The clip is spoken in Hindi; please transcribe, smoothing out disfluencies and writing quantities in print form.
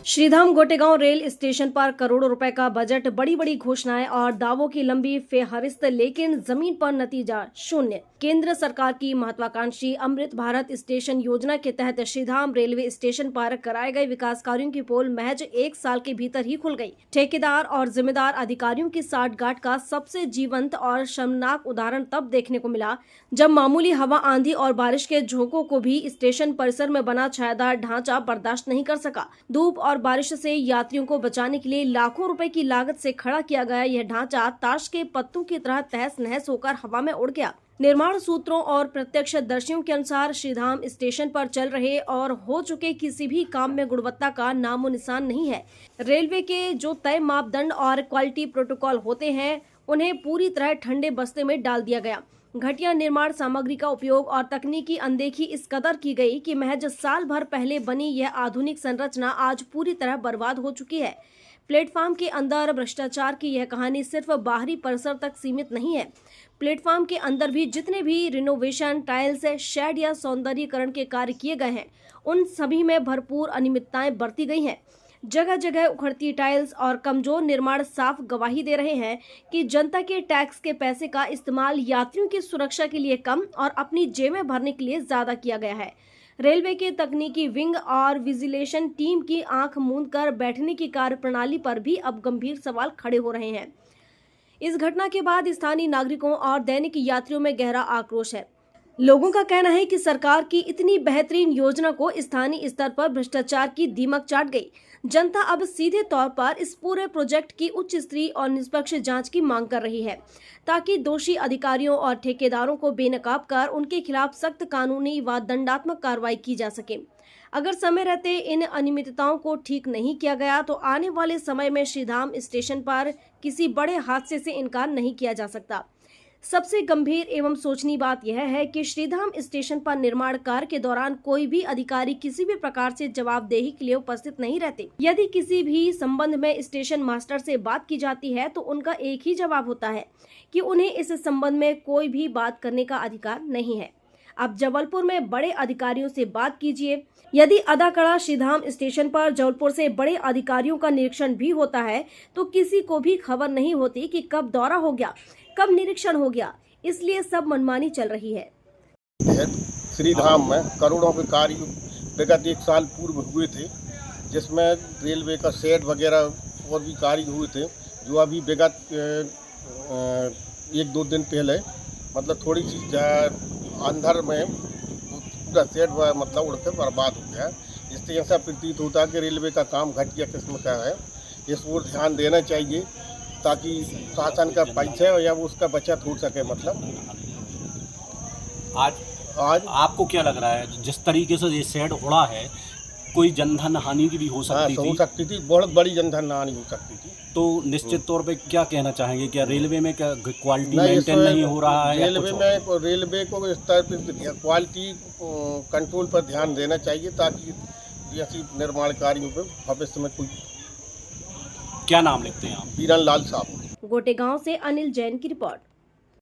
श्रीधाम गोटेगांव रेल स्टेशन पर करोड़ों रुपए का बजट, बड़ी बड़ी घोषणाएं और दावों की लंबी फेहरिस्त, लेकिन जमीन पर नतीजा शून्य। केंद्र सरकार की महत्वाकांक्षी अमृत भारत स्टेशन योजना के तहत श्रीधाम रेलवे स्टेशन पर कराए गए विकास कार्यों की पोल महज 1 साल के भीतर ही खुल गई। ठेकेदार और जिम्मेदार अधिकारियों की साठगांठ का सबसे जीवंत और शर्मनाक उदाहरण तब देखने को मिला जब मामूली हवा, आंधी और बारिश के झोंकों को भी स्टेशन परिसर में बना छायादार ढांचा बर्दाश्त नहीं कर सका। धूप और बारिश से यात्रियों को बचाने के लिए लाखों रुपए की लागत से खड़ा किया गया यह ढांचा ताश के पत्तों की तरह तहस नहस होकर हवा में उड़ गया। निर्माण सूत्रों और प्रत्यक्षदर्शियों के अनुसार श्रीधाम स्टेशन पर चल रहे और हो चुके किसी भी काम में गुणवत्ता का नामो निशान नहीं है। रेलवे के जो तय मापदंड और क्वालिटी प्रोटोकॉल होते हैं, उन्हें पूरी तरह ठंडे बस्ते में डाल दिया गया। घटिया निर्माण सामग्री का उपयोग और तकनीकी अनदेखी इस कदर की गई कि महज साल भर पहले बनी यह आधुनिक संरचना आज पूरी तरह बर्बाद हो चुकी है। प्लेटफॉर्म के अंदर भ्रष्टाचार की यह कहानी सिर्फ बाहरी परिसर तक सीमित नहीं है। प्लेटफॉर्म के अंदर भी जितने भी रिनोवेशन, टाइल्स, शेड या सौंदर्यीकरण के कार्य किए गए हैं, उन सभी में भरपूर अनियमितताएं बरती गई हैं। जगह जगह उखड़ती टाइल्स और कमजोर निर्माण साफ गवाही दे रहे हैं कि जनता के टैक्स के पैसे का इस्तेमाल यात्रियों की सुरक्षा के लिए कम और अपनी जेबें भरने के लिए ज्यादा किया गया है। रेलवे के तकनीकी विंग और विजिलेशन टीम की आंख मूंद कर बैठने की कार्यप्रणाली पर भी अब गंभीर सवाल खड़े हो रहे हैं। इस घटना के बाद स्थानीय नागरिकों और दैनिक यात्रियों में गहरा आक्रोश है। लोगों का कहना है कि सरकार की इतनी बेहतरीन योजना को स्थानीय स्तर पर भ्रष्टाचार की दीमक चाट गई। जनता अब सीधे तौर पर इस पूरे प्रोजेक्ट की उच्च स्तरीय और निष्पक्ष जांच की मांग कर रही है, ताकि दोषी अधिकारियों और ठेकेदारों को बेनकाब कर उनके खिलाफ सख्त कानूनी व दंडात्मक कार्रवाई की जा सके। अगर समय रहते इन अनियमितताओं को ठीक नहीं किया गया तो आने वाले समय में श्रीधाम स्टेशन पर किसी बड़े हादसे से इनकार नहीं किया जा सकता। सबसे गंभीर एवं सोचनीय बात यह है कि श्रीधाम स्टेशन पर निर्माण कार्य के दौरान कोई भी अधिकारी किसी भी प्रकार से जवाबदेही के लिए उपस्थित नहीं रहते। यदि किसी भी संबंध में स्टेशन मास्टर से बात की जाती है तो उनका एक ही जवाब होता है कि उन्हें इस संबंध में कोई भी बात करने का अधिकार नहीं है। आप जबलपुर में बड़े अधिकारियों से बात कीजिए। यदि अदाकड़ा श्रीधाम स्टेशन पर जबलपुर से बड़े अधिकारियों का निरीक्षण भी होता है तो किसी को भी खबर नहीं होती कि कब दौरा हो गया, कब निरीक्षण हो गया। इसलिए सब मनमानी चल रही है। श्रीधाम में करोड़ों के कार्य विगत 1 साल पूर्व हुए थे, जिसमें रेलवे का शेड वगैरह और भी कार्य हुए थे, जो अभी विगत 1-2 दिन पहले मतलब थोड़ी सी अंदर में पूरा शेड मतलब उड़ के बर्बाद हो गया। इससे ऐसा प्रतीत होता है कि रेलवे का काम घटिया किस्म का है। इस ओर ध्यान देना चाहिए ताकि शासन का पैसा या उसका बचत हो सके। मतलब आज आपको क्या लग रहा है, जिस तरीके से ये शेड उड़ा है, कोई जनधन हानि की भी हो सकती थी? बहुत बड़ी जनधन हानि हो सकती थी। तो निश्चित तौर पे क्या कहना चाहेंगे, क्या रेलवे में क्या क्वालिटी मेंटेन नहीं हो रहा है? रेलवे को इस तरह पर क्वालिटी कंट्रोल पर ध्यान देना चाहिए ताकि ऐसी निर्माण कार्यों पर भविष्य में कोई। क्या नाम लिखते हैं आप? बीरन लाल साहब। गोटेगांव से अनिल जैन की रिपोर्ट।